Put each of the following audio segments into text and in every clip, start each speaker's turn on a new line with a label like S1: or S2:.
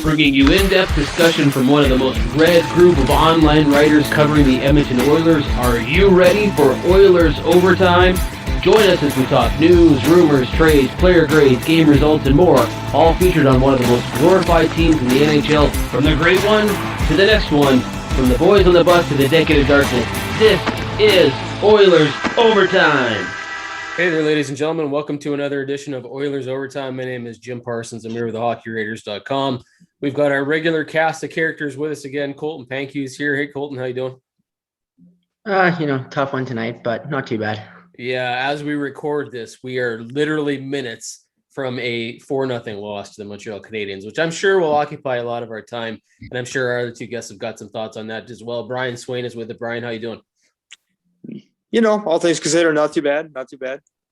S1: bringing you in-depth discussion from one of the most read group of online writers covering the Edmonton Oilers. Are you ready for Oilers Overtime? Join us as we talk news, rumors, trades, player grades, game results, and more, all featured on one of the most glorified teams in the NHL, from the great one to the next one, from the boys on the bus to the decade of darkness. This is Oilers Overtime.
S2: Hey there, ladies and gentlemen. Welcome to another edition of Oilers Overtime. My name is Jim Parsons. I'm here with thehockeyraiders.com. We've got our regular cast of characters with us again. Colton Pankiw is here. Hey, Colton, how you doing?
S3: Tough one tonight, but not too bad.
S2: Yeah, as we record this, we are literally minutes from a 4-0 loss to the Montreal Canadiens, which I'm sure will occupy a lot of our time. And I'm sure our other two guests have got some thoughts on that as well. Brian Swane is with it. Brian, how you doing?
S4: All things considered, not too bad.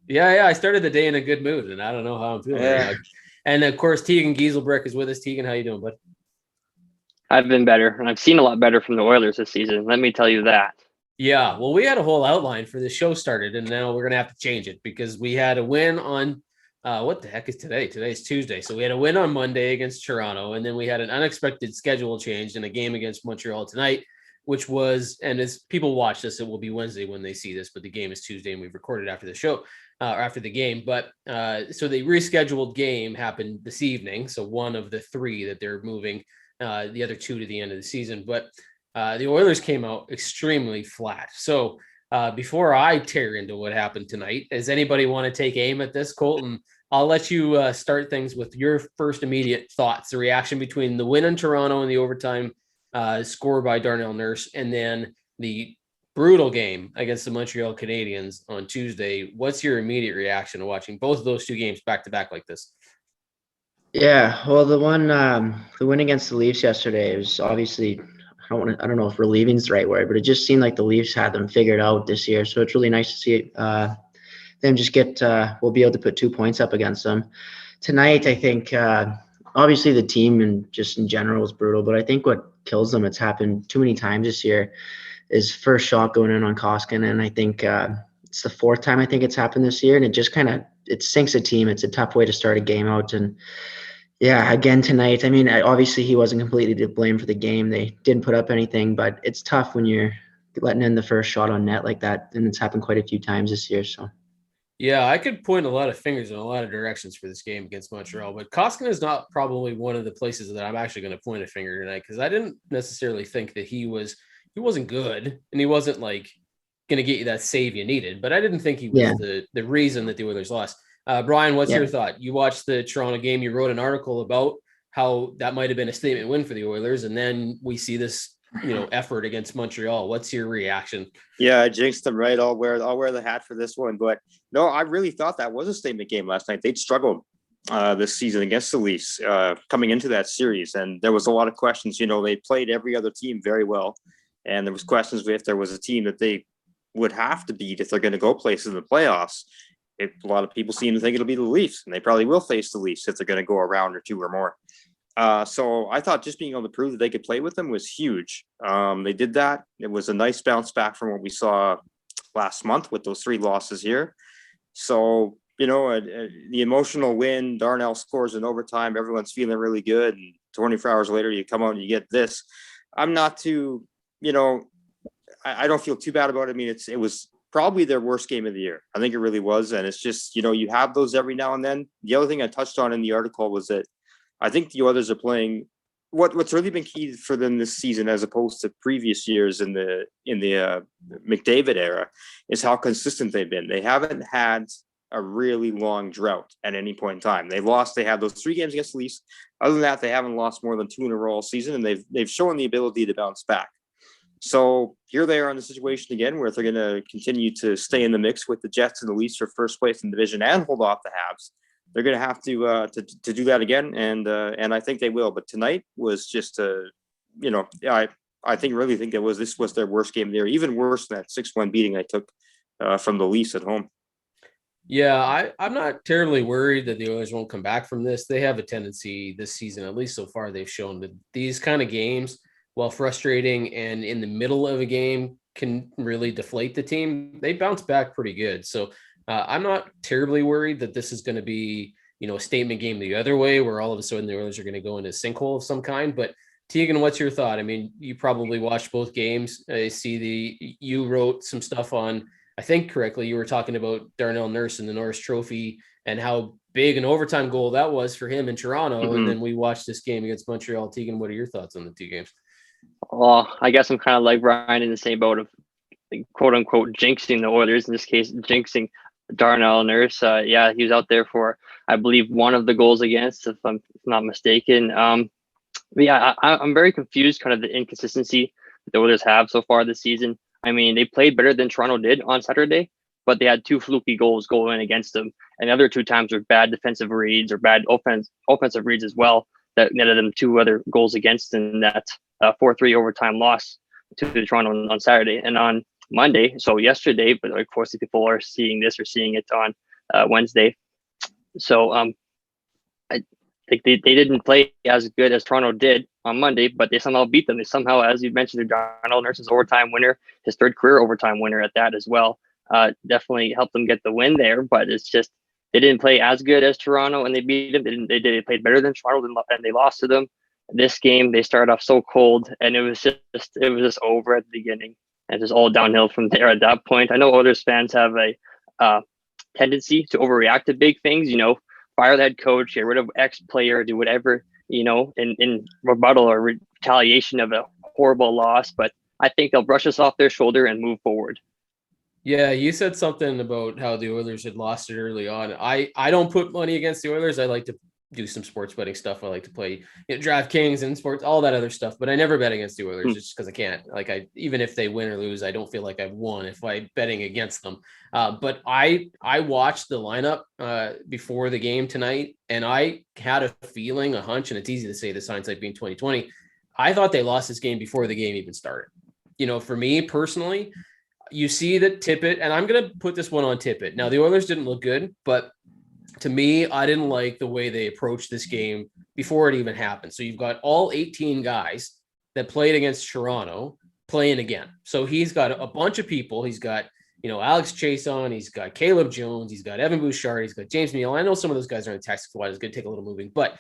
S2: Yeah. I started the day in a good mood, and I don't know how I'm feeling.
S4: Yeah.
S2: And of course, Teagan Giselbrecht is with us. Teagan, how you doing, bud?
S5: I've been better, and I've seen a lot better from the Oilers this season. Let me tell you that.
S2: Yeah, well, we had a whole outline for the show started, and now we're going to have to change it because we had a win on what the heck is today? Today's Tuesday. So we had a win on Monday against Toronto, and then we had an unexpected schedule change in a game against Montreal tonight, which was, and as people watch this, it will be Wednesday when they see this, but the game is Tuesday, and we've recorded after the show, or after the game. But so the rescheduled game happened this evening. So one of the three that they're moving, the other two to the end of the season. But the Oilers came out extremely flat. So before I tear into what happened tonight, does anybody want to take aim at this, Colton? I'll let you start things with your first immediate thoughts, the reaction between the win in Toronto and the overtime score by Darnell Nurse, and then the brutal game against the Montreal Canadiens on Tuesday. What's your immediate reaction to watching both of those two games back to back like this?
S3: Yeah, well, the win against the Leafs yesterday, it was obviously, I don't know if relieving is the right word, but it just seemed like the Leafs had them figured out this year. So it's really nice to see them just we'll be able to put 2 points up against them. Tonight, I think, obviously the team and just in general is brutal, but I think what kills them, it's happened too many times this year, is first shot going in on Koskinen. And I think it's the fourth time I think it's happened this year. And it just it sinks a team. It's a tough way to start a game out. And yeah, again tonight, I mean, obviously he wasn't completely to blame for the game. They didn't put up anything, but it's tough when you're letting in the first shot on net like that. And it's happened quite a few times this year. So.
S2: Yeah, I could point a lot of fingers in a lot of directions for this game against Montreal, but Koskinen is not probably one of the places that I'm actually going to point a finger tonight, because I didn't necessarily think that he wasn't good, and he wasn't like going to get you that save you needed, but I didn't think he was the reason that the Oilers lost. Brian, what's your thought? You watched the Toronto game, you wrote an article about how that might have been a statement win for the Oilers, and then we see this effort against Montreal. What's your reaction?
S4: Yeah, I jinxed them, right? I'll wear the hat for this one. But no, I really thought that was a statement game last night. They'd struggled this season against the Leafs coming into that series. And there was a lot of questions. They played every other team very well. And there was questions if there was a team that they would have to beat if they're going to go places in the playoffs. A lot of people seem to think it'll be the Leafs, and they probably will face the Leafs if they're going to go a round or two or more. So I thought just being able to prove that they could play with them was huge. They did that. It was a nice bounce back from what we saw last month with those 3 losses here. So, the emotional win, Darnell scores in overtime, everyone's feeling really good. And 24 hours later, you come out and you get this. I'm not too, I don't feel too bad about it. I mean, it was probably their worst game of the year. I think it really was. And it's just, you have those every now and then. The other thing I touched on in the article was that I think the Oilers are playing what's really been key for them this season, as opposed to previous years in the McDavid era, is how consistent they've been. They haven't had a really long drought at any point in time. They had those 3 games against the Leafs. Other than that, they haven't lost more than 2 in a row all season, and they've shown the ability to bounce back. So here they are in the situation again, where they're going to continue to stay in the mix with the Jets and the Leafs for first place in the division and hold off the Habs. They're going to have to do that again, and I think they will. But tonight was just I really think this was their worst game of the year, even worse than that 6-1 beating I took from the Leafs at home.
S2: Yeah, I'm not terribly worried that the Oilers won't come back from this. They have a tendency this season, at least so far, they've shown that these kind of games, while frustrating and in the middle of a game, can really deflate the team. They bounce back pretty good. So I'm not terribly worried that this is going to be a statement game the other way where all of a sudden the Oilers are going to go into a sinkhole of some kind. But Teagan, what's your thought? I mean, you probably watched both games. I see you wrote some stuff on, I think correctly, you were talking about Darnell Nurse and the Norris Trophy and how big an overtime goal that was for him in Toronto. And then we watched this game against Montreal. Teagan, what are your thoughts on the two games?
S5: Well, I guess I'm kind of like Ryan in the same boat of quote unquote jinxing the Oilers, in this case, jinxing Darnell Nurse. Yeah, he was out there for, I believe, one of the goals against, if I'm not mistaken. But yeah, I'm very confused, kind of the inconsistency that the Oilers have so far this season. I mean, they played better than Toronto did on Saturday, but they had two fluky goals going against them. And the other two times were bad defensive reads or bad offensive reads as well that netted them two other goals against in that 4-3 overtime loss to the Toronto on Saturday. And on Monday, so yesterday, but of course, if people are seeing this or seeing it on Wednesday. So I think they didn't play as good as Toronto did on Monday, but they somehow beat them. They somehow, as you mentioned, Darnell Nurse's overtime winner, his third career overtime winner at that as well. Definitely helped them get the win there, but it's just they didn't play as good as Toronto, and they beat them. They played better than Toronto, and they lost to them. This game, they started off so cold, and it was just over at the beginning, and just all downhill from there. At that point, I know Oilers fans have a tendency to overreact to big things. Fire the head coach, get rid of X player, do whatever, in rebuttal or retaliation of a horrible loss. But I think they'll brush us off their shoulder and move forward.
S2: Yeah, you said something about how the Oilers had lost it early on. I don't put money against the Oilers. I like to do some sports betting stuff. I like to play DraftKings and sports, all that other stuff, but I never bet against the Oilers just because I can't. Like even if they win or lose, I don't feel like I've won if I'm betting against them. But I watched the lineup before the game tonight, and I had a feeling, a hunch, and it's easy to say this hindsight being 2020. I thought they lost this game before the game even started. For me personally, you see that Tippett, and I'm going to put this one on Tippett. Now the Oilers didn't look good, but to me, I didn't like the way they approached this game before it even happened. So you've got all 18 guys that played against Toronto playing again. So he's got a bunch of people. He's got, Alex Chason, he's got Caleb Jones, he's got Evan Bouchard, he's got James Neal. I know some of those guys are in tactical squad. It's going to take a little moving, but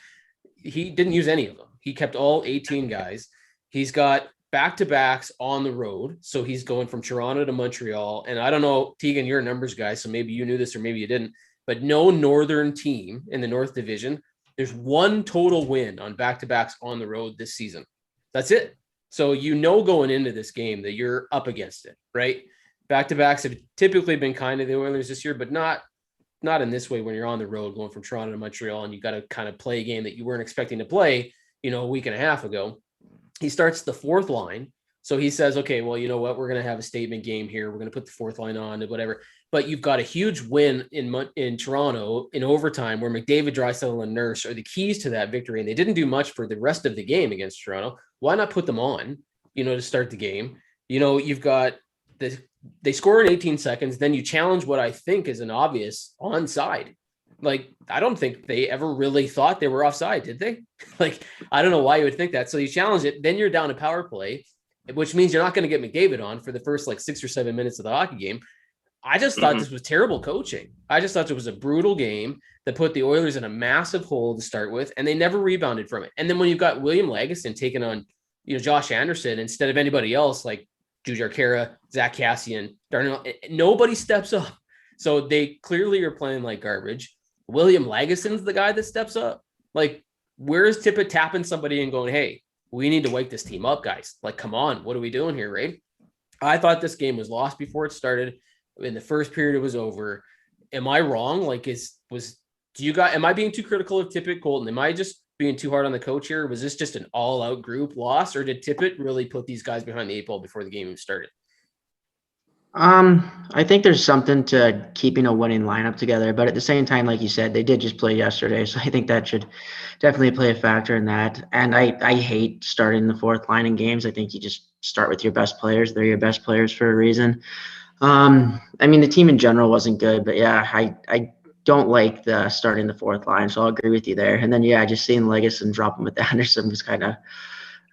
S2: he didn't use any of them. He kept all 18 guys. He's got back-to-backs on the road. So he's going from Toronto to Montreal. And I don't know, Teagan, you're a numbers guy, so maybe you knew this or maybe you didn't. But no northern team in the North Division, there's one total win on back-to-backs on the road this season. That's it. So going into this game that you're up against it, right? Back-to-backs have typically been kind of the Oilers this year, but not in this way when you're on the road going from Toronto to Montreal and you got to kind of play a game that you weren't expecting to play, a week and a half ago. He starts the fourth line. So he says, okay, well, you know what? We're going to have a statement game here. We're going to put the fourth line on and whatever. But you've got a huge win in Toronto in overtime where McDavid, Draisaitl, and Nurse are the keys to that victory. And they didn't do much for the rest of the game against Toronto. Why not put them on, to start the game? You've got they score in 18 seconds. Then you challenge what I think is an obvious onside. Like, I don't think they ever really thought they were offside, did they? I don't know why you would think that. So you challenge it. Then you're down a power play, which means you're not going to get McDavid on for the first 6 or 7 minutes of the hockey game. I just thought this was terrible coaching. I just thought it was a brutal game that put the Oilers in a massive hole to start with, and they never rebounded from it. And then when you've got William Lagesson taking on, Josh Anderson instead of anybody else like Jujhar Khaira, Zach Kassian, Darnell, nobody steps up. So they clearly are playing like garbage. William Lagesson's the guy that steps up. Where is Tippett tapping somebody and going, hey, we need to wake this team up, guys. Come on, what are we doing here, right? I thought this game was lost before it started. In the first period, it was over. Am I wrong? Am I being too critical of Tippett, Colton? Am I just being too hard on the coach here? Was this just an all-out group loss, or did Tippett really put these guys behind the eight ball before the game even started?
S3: I think there's something to keeping a winning lineup together, but at the same time, like you said, they did just play yesterday, so I think that should definitely play a factor in that. And I hate starting the fourth line in games. I think you just start with your best players. They're your best players for a reason. The team in general wasn't good, but yeah, I don't like the starting the fourth line, so I'll agree with you there. And then, yeah, just seeing Legasson drop him with Anderson was kind of,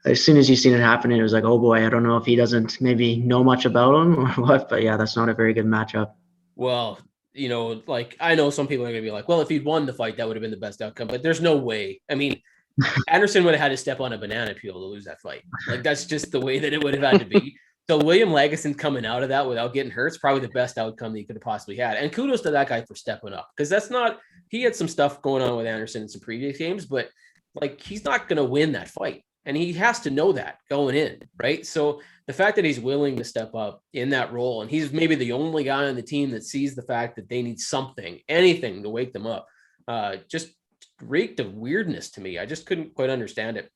S3: as soon as you seen it happening, it was like, oh boy, I don't know if he doesn't maybe know much about him or what, but yeah, that's not a very good matchup.
S2: Well, like I know some people are going to be like, well, if he'd won the fight, that would have been the best outcome. But there's no way. I mean, Anderson would have had to step on a banana peel to lose that fight. Like that's just the way that it would have had to be. So William Lagesson coming out of that without getting hurt is probably the best outcome that he could have possibly had. And kudos to that guy for stepping up, because he had some stuff going on with Anderson in some previous games, but like he's not going to win that fight. And he has to know that going in, right? So the fact that he's willing to step up in that role, and he's maybe the only guy on the team that sees the fact that they need anything to wake them up, just reeked of weirdness to me. I just couldn't quite understand it.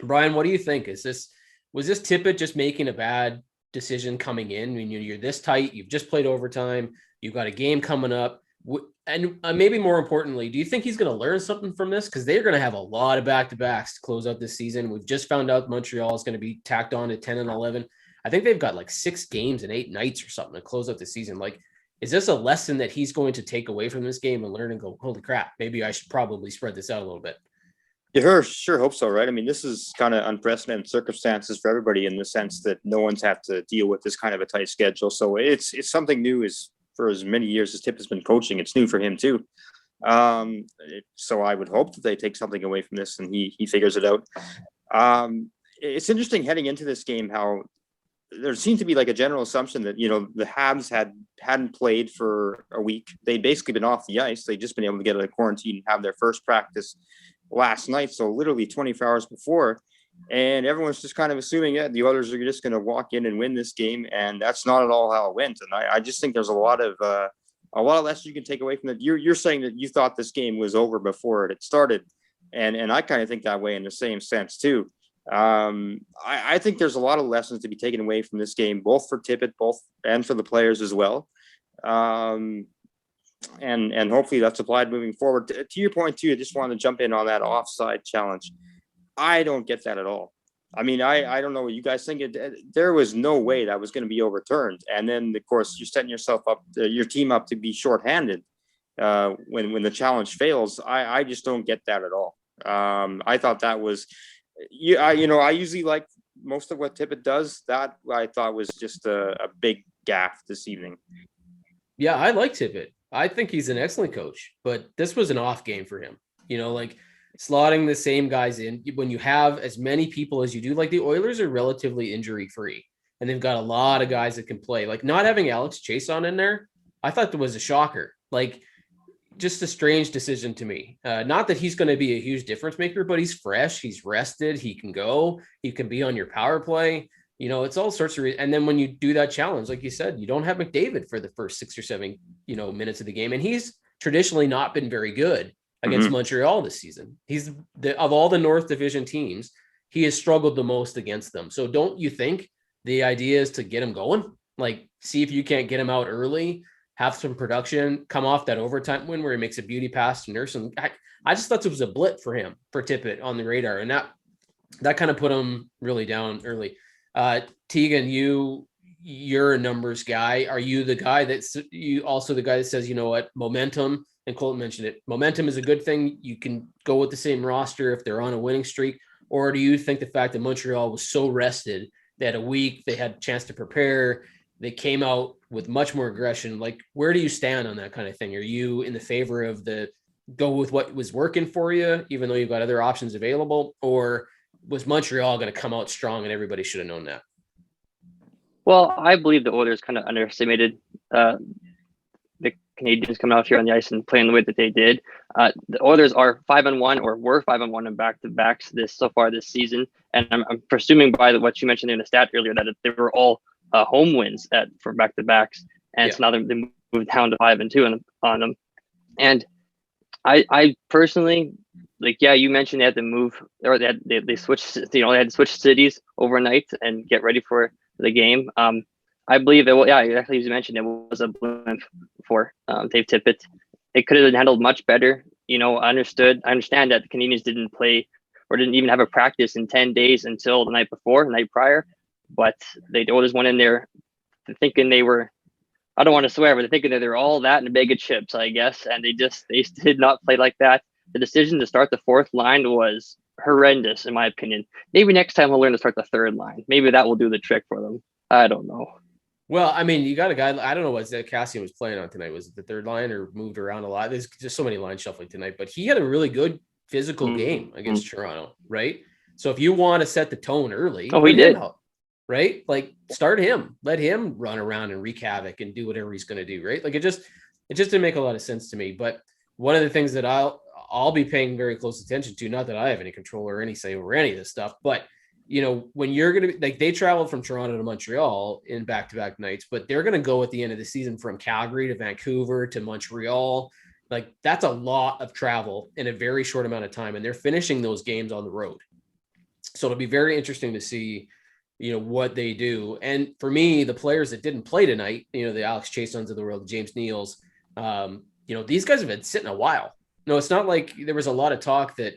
S2: Brian, what do you think? Was this Tippett just making a bad decision coming in? I mean, you're this tight, you've just played overtime, you've got a game coming up. And maybe more importantly, do you think he's going to learn something from this? Because they're going to have a lot of back-to-backs to close out this season. We've just found out Montreal is going to be tacked on to 10 and 11. I think they've got like 6 games and 8 nights or something to close out the season. Like, is this a lesson that he's going to take away from this game and learn and go, holy crap, maybe I should probably spread this out a little bit?
S4: Yeah, sure hope so, right? I mean, this is kind of unprecedented circumstances for everybody in the sense that no one's had to deal with this kind of a tight schedule. So it's something new for as many years as Tip has been coaching. It's new for him too. So I would hope that they take something away from this and he figures it out. It's interesting heading into this game how there seemed to be like a general assumption that, the Habs hadn't played for a week. They'd basically been off the ice. They'd just been able to get out of quarantine and have their first practice last night. So literally 24 hours before. And everyone's just kind of assuming the Oilers are just going to walk in and win this game. And that's not at all how it went. And I just think there's a lot of lessons you can take away from that. You're saying that you thought this game was over before it started. And I kind of think that way in the same sense too. I think there's a lot of lessons to be taken away from this game, both for Tippett, and for the players as well. And hopefully that's applied moving forward. To your point too, I just wanted to jump in on that offside challenge. I don't get that at all. I mean, I don't know what you guys think. There was no way that was going to be overturned. And then, of course, you're setting your team up to be shorthanded when the challenge fails. I just don't get that at all. I thought that was, I usually like most of what Tippett does. That I thought was just a big gaffe this evening.
S2: Yeah, I like Tippett. I think he's an excellent coach, but this was an off game for him. Like slotting the same guys in when you have as many people as you do. Like the Oilers are relatively injury free, and they've got a lot of guys that can play. Like not having Alex Chason in there, I thought that was a shocker. Like just a strange decision to me. Not that he's going to be a huge difference maker, but he's fresh, he's rested, he can go, he can be on your power play. It's all sorts of and then when you do that challenge, like you said, you don't have McDavid for the first 6 or 7, minutes of the game. And he's traditionally not been very good against Montreal this season. He's of all the North Division teams, he has struggled the most against them. So don't you think the idea is to get him going? Like, see if you can't get him out early, have some production, come off that overtime win where he makes a beauty pass to Nurse. And I just thought it was a blip for him, for Tippett on the radar. And that kind of put him really down early. Teagan, you're a numbers guy. Are you the guy that says, momentum, and Colton mentioned it, momentum is a good thing. You can go with the same roster if they're on a winning streak. Or do you think the fact that Montreal was so rested, they had a week, they had a chance to prepare, they came out with much more aggression? Like, where do you stand on that kind of thing? Are you in the favor of go with what was working for you, even though you've got other options available? Or was Montreal going to come out strong and everybody should have known that?
S5: Well, I believe the Oilers kind of underestimated the Canadians coming out here on the ice and playing the way that they did. The Oilers are 5-1 or were 5-1 in back-to-backs so far this season. And I'm presuming by what you mentioned in the stat earlier that they were all home wins for back-to-backs. And so now they moved down to 5-2 on them. And I personally, you mentioned they had to move, or they switched, they had to switch cities overnight and get ready for the game. I believe exactly as you mentioned, it was a blimp for Dave Tippett. It could have been handled much better. I understand that the Canadians didn't play or didn't even have a practice in 10 days until the night prior, but they just went in there thinking they were, I don't want to swear, but they're thinking that they're all that in a bag of chips, I guess. And they did not play like that. The decision to start the fourth line was horrendous, in my opinion. Maybe next time we'll learn to start the third line. Maybe that will do the trick for them. I don't know.
S2: Well, I mean, you got a guy. I don't know what Cassian was playing on tonight. Was it the third line or moved around a lot? There's just so many line shuffling tonight, but he had a really good physical game against Toronto, right? So if you want to set the tone early,
S5: Oh, he
S2: put him
S5: did.
S2: out, right? Like start him, let him run around and wreak havoc and do whatever he's going to do, right? Like it just didn't make a lot of sense to me. But one of the things that I'll be paying very close attention to, not that I have any control or any say over any of this stuff, but when you're going to be like, they traveled from Toronto to Montreal in back-to-back nights, but they're going to go at the end of the season from Calgary to Vancouver to Montreal. Like that's a lot of travel in a very short amount of time. And they're finishing those games on the road. So it'll be very interesting to see, what they do. And for me, the players that didn't play tonight, the Alex Chasons of the world, the James Neals, these guys have been sitting a while. No, it's not like there was a lot of talk that,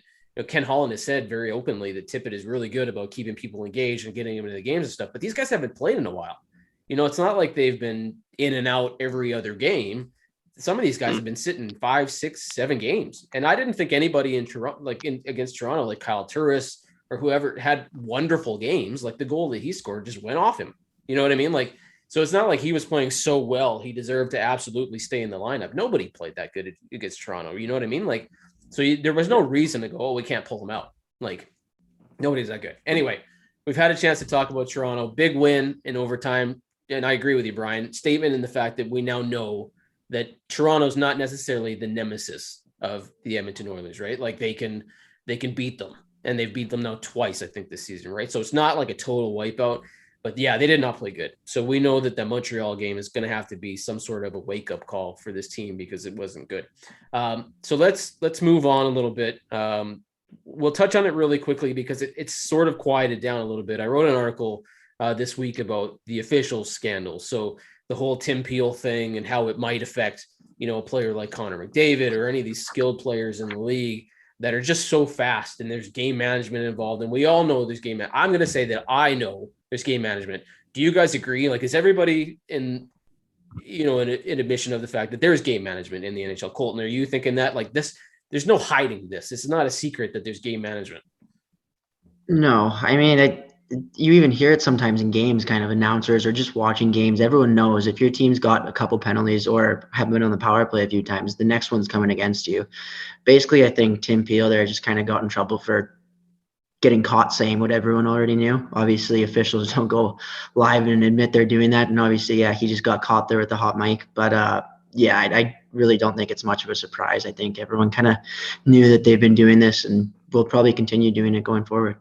S2: Ken Holland has said very openly that Tippett is really good about keeping people engaged and getting them into the games and stuff, but these guys haven't played in a while. It's not like they've been in and out every other game. Some of these guys have been sitting 5, 6, 7 games. And I didn't think anybody in Toronto, against Toronto, like Kyle Turris or whoever had wonderful games. Like the goal that he scored just went off him. You know what I mean? Like, so it's not like he was playing so well. He deserved to absolutely stay in the lineup. Nobody played that good against Toronto. You know what I mean? Like, so there was no reason to go, oh, we can't pull him out. Like, nobody's that good. Anyway, we've had a chance to talk about Toronto. Big win in overtime. And I agree with you, Brian. Statement in the fact that we now know that Toronto's not necessarily the nemesis of the Edmonton Oilers, right? Like they can beat them. And they've beat them now twice, I think, this season, right? So it's not like a total wipeout. But yeah, they did not play good. So we know that the Montreal game is going to have to be some sort of a wake-up call for this team because it wasn't good. So let's move on a little bit. We'll touch on it really quickly because it's sort of quieted down a little bit. I wrote an article this week about the official scandal. So the whole Tim Peel thing and how it might affect, a player like Connor McDavid or any of these skilled players in the league that are just so fast, and there's game management involved. And we all know there's game. I'm going to say that I know there's game management. Do you guys agree? Like, is everybody in admission of the fact that there's game management in the NHL? Colton, are you thinking that like this, there's no hiding this. It's not a secret that there's game management.
S3: No, I mean, you even hear it sometimes in games, kind of announcers or just watching games. Everyone knows if your team's got a couple penalties or have been on the power play a few times, the next one's coming against you. Basically, I think Tim Peel there just kind of got in trouble for getting caught saying what everyone already knew. Obviously, officials don't go live and admit they're doing that. And obviously, yeah, he just got caught there with the hot mic. But I really don't think it's much of a surprise. I think everyone kind of knew that they've been doing this and will probably continue doing it going forward.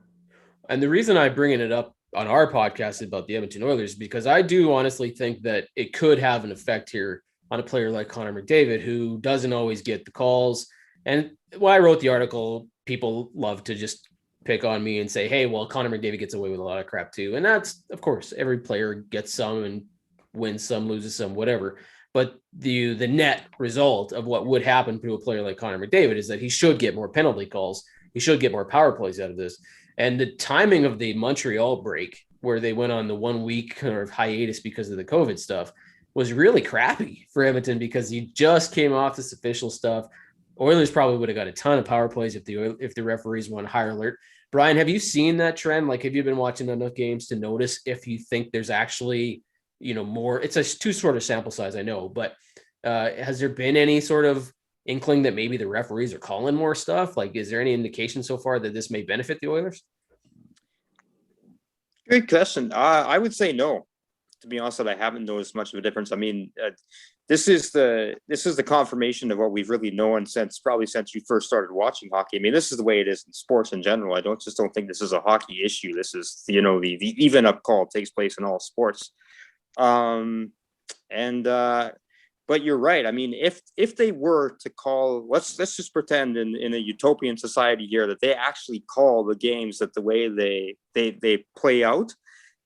S2: And the reason I'm bringing it up on our podcast about the Edmonton Oilers, because I do honestly think that it could have an effect here on a player like Connor McDavid, who doesn't always get the calls. And when I wrote the article, people love to just pick on me and say, hey, well, Connor McDavid gets away with a lot of crap too. And that's, of course, every player gets some and wins some, loses some, whatever. But the net result of what would happen to a player like Connor McDavid is that he should get more penalty calls. He should get more power plays out of this. And the timing of the Montreal break, where they went on the 1 week kind of hiatus because of the COVID stuff, was really crappy for Edmonton because he just came off this official stuff. Oilers probably would have got a ton of power plays if the referees were on higher alert. Brian, have you seen that trend? Like, have you been watching enough games to notice if you think there's actually, more? It's a too short of sample size, I know, but has there been any sort of inkling that maybe the referees are calling more stuff? Like, is there any indication so far that this may benefit the Oilers?
S4: Great question. I would say no. To be honest, I haven't noticed much of a difference. I mean, this is the confirmation of what we've really known since you first started watching hockey. I mean, this is the way it is in sports in general. I don't think this is a hockey issue. This is the even up call takes place in all sports. But you're right. I mean, if they were to call, let's just pretend in a utopian society here that they actually call the games that the way they play out,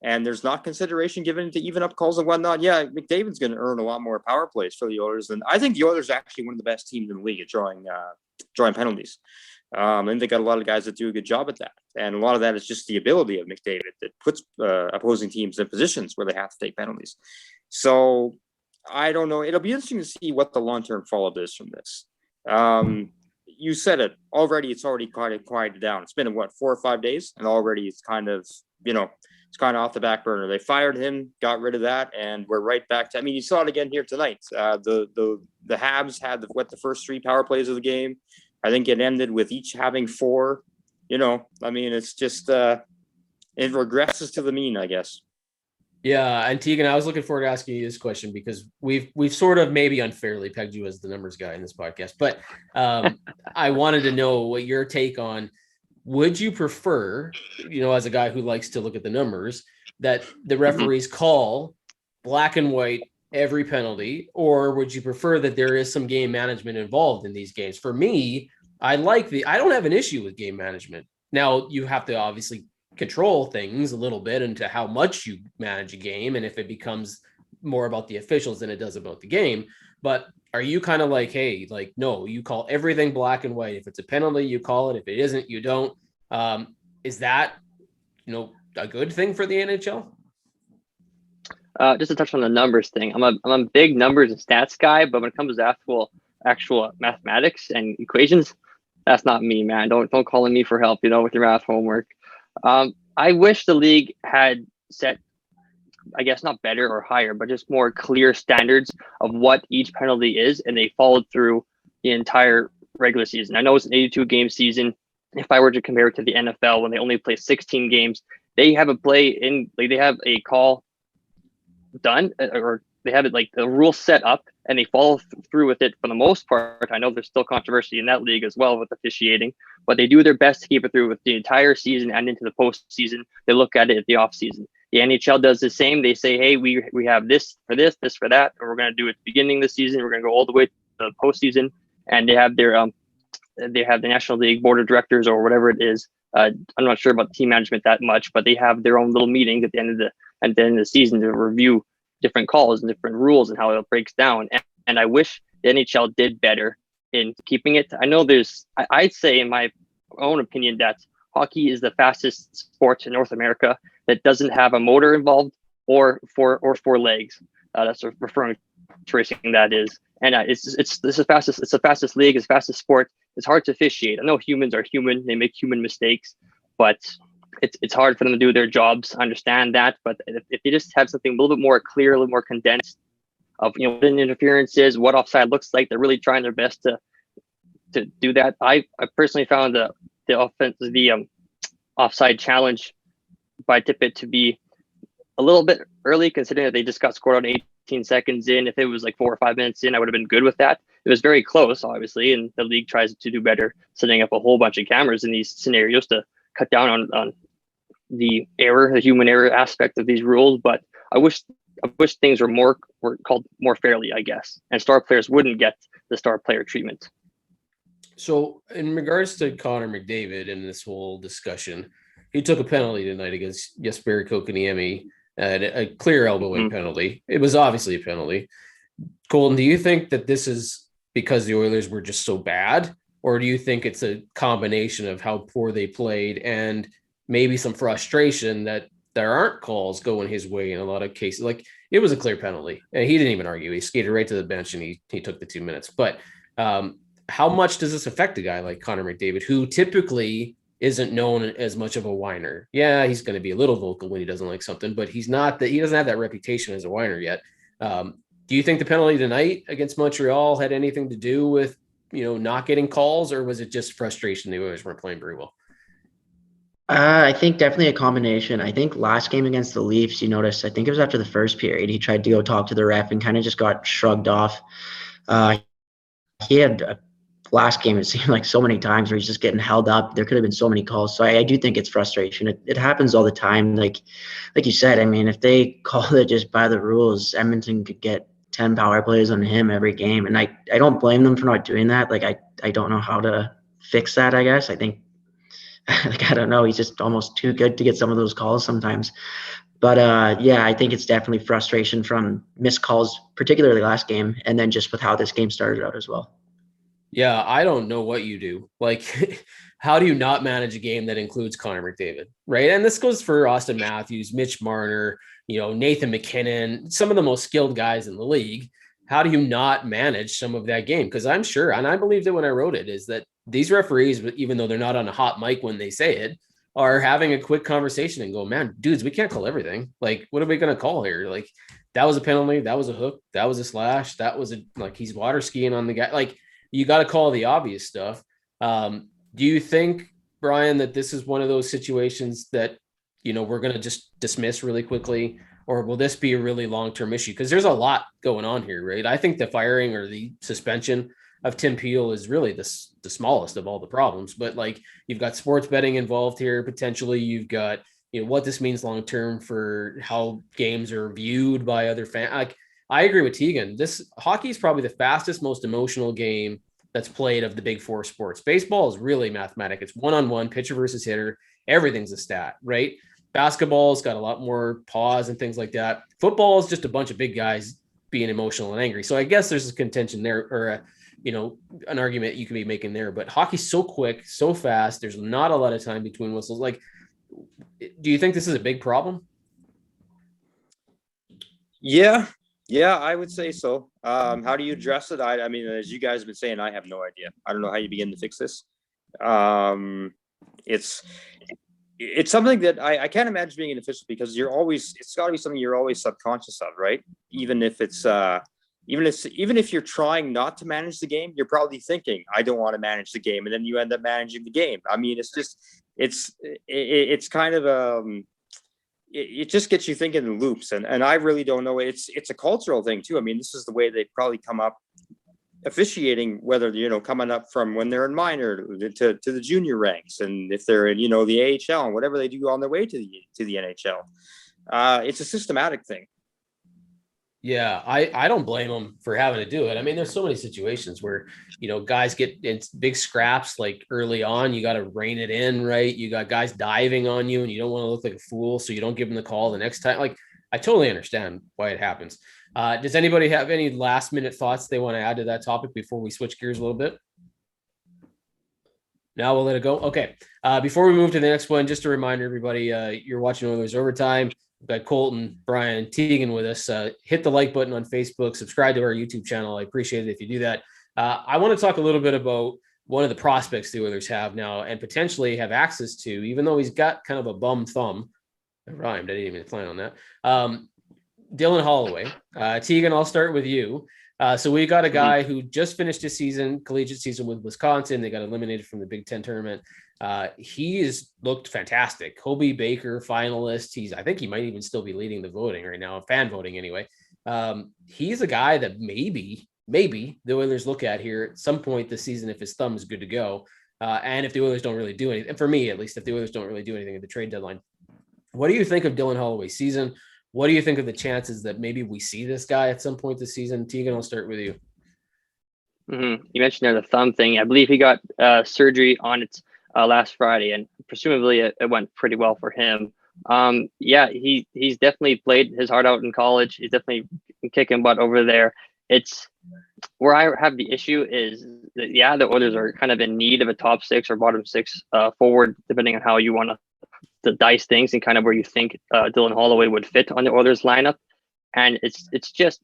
S4: and there's not consideration given to even up calls and whatnot. Yeah, McDavid's going to earn a lot more power plays for the Oilers, and I think the Oilers are actually one of the best teams in the league at drawing penalties. And they got a lot of guys that do a good job at that, and a lot of that is just the ability of McDavid that puts opposing teams in positions where they have to take penalties. So I don't know. It'll be interesting to see what the long-term fallout is from this. You said it already. It's already quieted down. It's been 4 or 5 days, and already it's kind of it's kind of off the back burner. They fired him, got rid of that, and we're right back to. I mean, you saw it again here tonight. The Habs had the first 3 power plays of the game. I think it ended with each having 4. I mean, it's just it regresses to the mean, I guess.
S2: Yeah, and Teagan, I was looking forward to asking you this question because we've sort of maybe unfairly pegged you as the numbers guy in this podcast, but I wanted to know what your take on. Would you prefer, as a guy who likes to look at the numbers, that the referees call black and white every penalty, or would you prefer that there is some game management involved in these games? For me, I don't have an issue with game management. Now, you have to obviously control things a little bit into how much you manage a game, and if it becomes more about the officials than it does about the game. But are you kind of like, hey, like, no, you call everything black and white. If it's a penalty, you call it. If it isn't, you don't. Is that, a good thing for the NHL?
S5: Just to touch on the numbers thing, I'm a big numbers and stats guy, but when it comes to actual mathematics and equations, that's not me, man. Don't call on me for help, with your math homework. I wish the league had set, I guess not better or higher, but just more clear standards of what each penalty is, and they followed through the entire regular season. I know it's an 82 game season. If I were to compare it to the NFL, when they only play 16 games, they have they have a call done, or they have it like the rule set up, and they follow through with it for the most part. I know there's still controversy in that league as well with officiating, but they do their best to keep it through with the entire season and into the postseason. They look at it at the off season. The NHL does the same. They say, hey, we have this for this for that, and we're going to do it at the beginning of the season. We're going to go all the way to the postseason, and they have the National League Board of Directors or whatever it is. I'm not sure about team management that much, but they have their own little meetings at the end of the season to review different calls and different rules and how it breaks down. And I wish the NHL did better in keeping it. I know I'd say in my own opinion that hockey is the fastest sport in North America that doesn't have a motor involved or four legs. That's referring to racing, that is. And it's the fastest league, it's the fastest sport. It's hard to officiate. I know humans are human; they make human mistakes, but it's hard for them to do their jobs. I understand that, but if they just have something a little bit more clear, a little more condensed of what an interference is, what offside looks like, they're really trying their best to do that. I personally found the offside challenge by Tippett to be a little bit early, considering that they just got scored on 18 seconds in. If it was like 4 or 5 minutes in, I would have been good with that. It was very close, obviously, and the league tries to do better, setting up a whole bunch of cameras in these scenarios to cut down on the human error aspect of these rules. But I wish things were called more fairly, I guess, and star players wouldn't get the star player treatment.
S2: So in regards to Connor McDavid and this whole discussion, he took a penalty tonight against Jesperi Kotkaniemi, a clear elbowing penalty. It was obviously a penalty. Colton, do you think that this is because the Oilers were just so bad, or do you think it's a combination of how poor they played and maybe some frustration that there aren't calls going his way in a lot of cases? Like, it was a clear penalty, and he didn't even argue. He skated right to the bench and he took the 2 minutes. But how much does this affect a guy like Connor McDavid, who typically isn't known as much of a whiner? Yeah, he's going to be a little vocal when he doesn't like something, but he doesn't have that reputation as a whiner yet. Do you think the penalty tonight against Montreal had anything to do with, not getting calls, or was it just frustration the Oilers weren't playing very well?
S3: I think definitely a combination. I think last game against the Leafs, you noticed, I think it was after the first period, he tried to go talk to the ref and kind of just got shrugged off. He had last game, it seemed like so many times where he's just getting held up. There could have been so many calls. So I do think it's frustration. It happens all the time. Like you said, I mean, if they call it just by the rules, Edmonton could get 10 power plays on him every game. And I don't blame them for not doing that. Like, I don't know how to fix that, I guess. I think, I don't know. He's just almost too good to get some of those calls sometimes. But yeah, I think it's definitely frustration from missed calls, particularly last game, and then just with how this game started out as well.
S2: Yeah, I don't know what you do. Like, how do you not manage a game that includes Connor McDavid, right? And this goes for Austin Matthews, Mitch Marner, Nathan McKinnon, some of the most skilled guys in the league. How do you not manage some of that game? Because I'm sure, and I believed it when I wrote it, is that these referees, even though they're not on a hot mic when they say it, are having a quick conversation and go, man, dudes, we can't call everything. Like, what are we going to call here? Like, that was a penalty. That was a hook. That was a slash. That was he's water skiing on the guy. Like, you got to call the obvious stuff. Do you think, Brian, that this is one of those situations that, we're going to just dismiss really quickly, or will this be a really long-term issue? Because there's a lot going on here, right? I think the firing or the suspension of Tim Peel is really the smallest of all the problems, but like, you've got sports betting involved here. Potentially you've got, what this means long-term for how games are viewed by other fans. Like, I agree with Teagan. This hockey is probably the fastest, most emotional game that's played of the big four sports. Baseball is really mathematic. It's one-on-one, pitcher versus hitter. Everything's a stat, right? Basketball's got a lot more pause and things like that. Football is just a bunch of big guys being emotional and angry. So I guess there's a contention there, or an argument you can be making there. But hockey's so quick, so fast. There's not a lot of time between whistles. Like, do you think this is a big problem?
S4: Yeah, I would say so. How do you address it? I mean, as you guys have been saying, I have no idea. I don't know how you begin to fix this. It's something that I can't imagine being an official, because it's got to be something you're always subconscious of, right? Even if you're trying not to manage the game, you're probably thinking, I don't want to manage the game. And then you end up managing the game. I mean, it's kind of, it just gets you thinking in loops. And I really don't know. It's a cultural thing too. I mean, this is the way they probably come up officiating, whether, coming up from when they're in minor to the junior ranks. And if they're in, the AHL and whatever they do on their way to the NHL, it's a systematic thing.
S2: Yeah, I don't blame them for having to do it. I mean, there's so many situations where, guys get in big scraps like early on. You got to rein it in, right? You got guys diving on you and you don't want to look like a fool, so you don't give them the call the next time. Like, I totally understand why it happens. Does anybody have any last minute thoughts they want to add to that topic before we switch gears a little bit? Now we'll let it go. Okay. Before we move to the next one, just a reminder, everybody, you're watching Oilers Overtime. We've got Colton, Brian, and Teagan with us. Hit the like button on Facebook, subscribe to our YouTube channel. I appreciate it if you do that. I want to talk a little bit about one of the prospects the Oilers have now and potentially have access to, even though he's got kind of a bum thumb. It rhymed. I didn't even plan on that. Dylan Holloway. Teagan, I'll start with you. So we got a guy who just finished his collegiate season with Wisconsin. They got eliminated from the Big Ten tournament. He has looked fantastic. Hobey Baker finalist. I think he might even still be leading the voting right now, fan voting anyway. He's a guy that maybe the Oilers look at here at some point this season if his thumb is good to go. And if the Oilers don't really do anything, and for me at least, if the Oilers don't really do anything at the trade deadline. What do you think of Dylan Holloway's season? What do you think of the chances that maybe we see this guy at some point this season? Teagan, I'll start with you.
S5: Mm-hmm. You mentioned there the thumb thing. I believe he got surgery on it last Friday, and presumably it went pretty well for him. He's definitely played his heart out in college. He's definitely kicking butt over there. It's where I have the issue is that, the Oilers are kind of in need of a top six or bottom six forward, depending on how you want to dice things and kind of where you think Dylan Holloway would fit on the Oilers lineup. And it's just,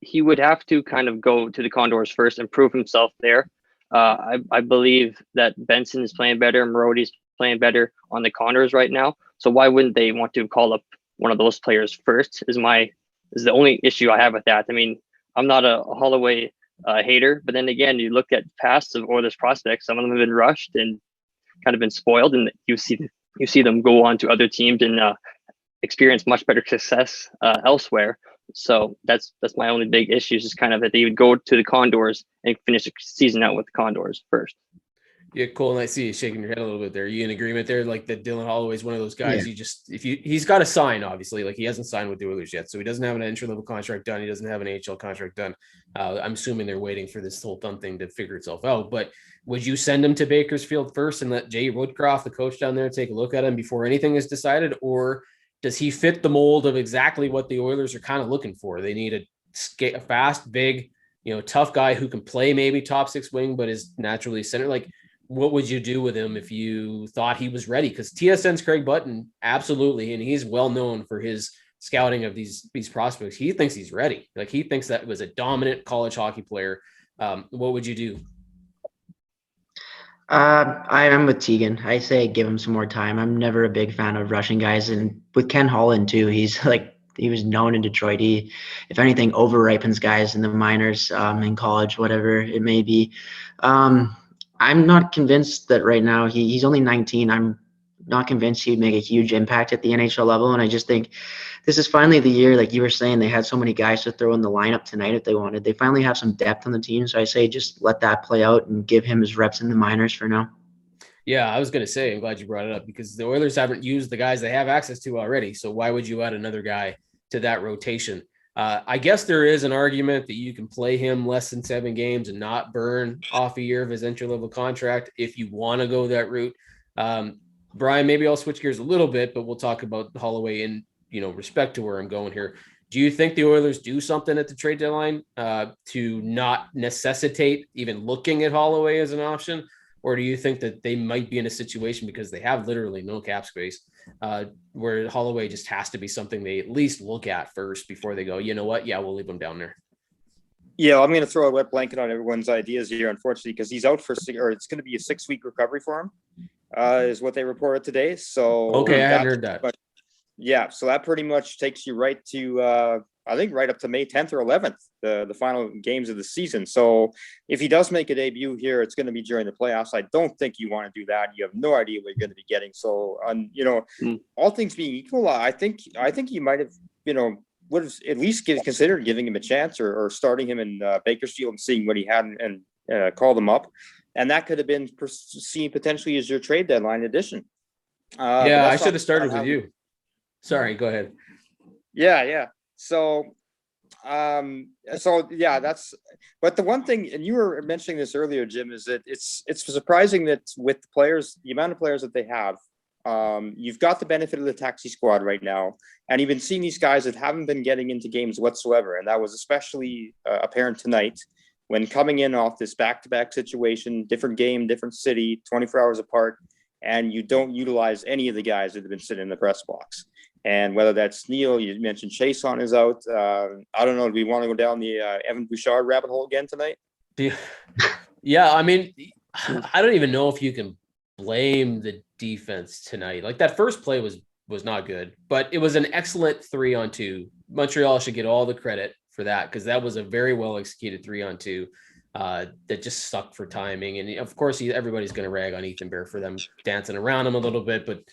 S5: he would have to kind of go to the Condors first and prove himself there. I believe that Benson is playing better. Marody's playing better on the Condors right now. So why wouldn't they want to call up one of those players first is the only issue I have with that. I mean, I'm not a Holloway hater, but then again, you look at past of Oilers prospects, some of them have been rushed and kind of been spoiled, and you see them go on to other teams and experience much better success elsewhere. So that's my only big issue, is just kind of that they would go to the Condors and finish the season out with the Condors first.
S2: Yeah, cool. And I see you shaking your head a little bit there. Are you in agreement there? Like that Dylan Holloway is one of those guys he's got to sign, obviously. Like he hasn't signed with the Oilers yet. So he doesn't have an entry level contract done. He doesn't have an AHL contract done. I'm assuming they're waiting for this whole thumb thing to figure itself out. But would you send him to Bakersfield first and let Jay Woodcroft, the coach down there, take a look at him before anything is decided? Or does he fit the mold of exactly what the Oilers are kind of looking for? They need a fast, big, tough guy who can play maybe top six wing, but is naturally center. Like, what would you do with him if you thought he was ready? Because TSN's Craig Button, absolutely, and he's well known for his scouting of these prospects. He thinks he's ready. Like he thinks that was a dominant college hockey player. What would you do?
S3: I am with Teagan. I say give him some more time. I'm never a big fan of rushing guys, and with Ken Holland too, he was known in Detroit. He, if anything, over ripens guys in the minors, in college, whatever it may be. Um, I'm not convinced that right now he's only 19. I'm not convinced he'd make a huge impact at the NHL level, and I just think this is finally the year, like you were saying, they had so many guys to throw in the lineup tonight if they wanted. They finally have some depth on the team, so I say just let that play out and give him his reps in the minors for now.
S2: Yeah, I was going to say, I'm glad you brought it up because the Oilers haven't used the guys they have access to already. So why would you add another guy to that rotation? I guess there is an argument that you can play him less than 7 games and not burn off a year of his entry-level contract if you want to go that route. Brian, maybe I'll switch gears a little bit, but we'll talk about Holloway in respect to where I'm going here. Do you think the Oilers do something at the trade deadline to not necessitate even looking at Holloway as an option? Or do you think that they might be in a situation because they have literally no cap space where Holloway just has to be something they at least look at first before they go, you know what? Yeah, we'll leave him down there.
S4: Yeah, I'm going to throw a wet blanket on everyone's ideas here, unfortunately, because he's out it's going to be a 6-week recovery for him, is what they reported today. So
S2: okay, I hadn't heard that.
S4: But yeah, so that pretty much takes you right to I think right up to May 10th or 11th, the final games of the season. So if he does make a debut here, it's going to be during the playoffs. I don't think you want to do that. You have no idea what you're going to be getting. So, all things being equal, I think you might have, would have at least considered giving him a chance or starting him in Bakersfield and seeing what he had and called him up. And that could have been seen potentially as your trade deadline addition.
S2: I should have started with you. Sorry, go ahead.
S4: Yeah. So, that's, but the one thing, and you were mentioning this earlier, Jim, is that it's surprising that with the players, the amount of players that they have, you've got the benefit of the taxi squad right now. And you've been seeing these guys that haven't been getting into games whatsoever. And that was especially apparent tonight when coming in off this back-to-back situation, different game, different city, 24 hours apart, and you don't utilize any of the guys that have been sitting in the press box. And whether that's Neil, you mentioned Chason is out. I don't know. Do we want to go down the Evan Bouchard rabbit hole again tonight?
S2: Yeah, I mean, I don't even know if you can blame the defense tonight. Like that first play was not good, but it was an excellent 3-on-2. Montreal should get all the credit for that because that was a very well executed 3-on-2 that just stuck for timing. And of course, everybody's going to rag on Ethan Bear for them dancing around him a little bit, but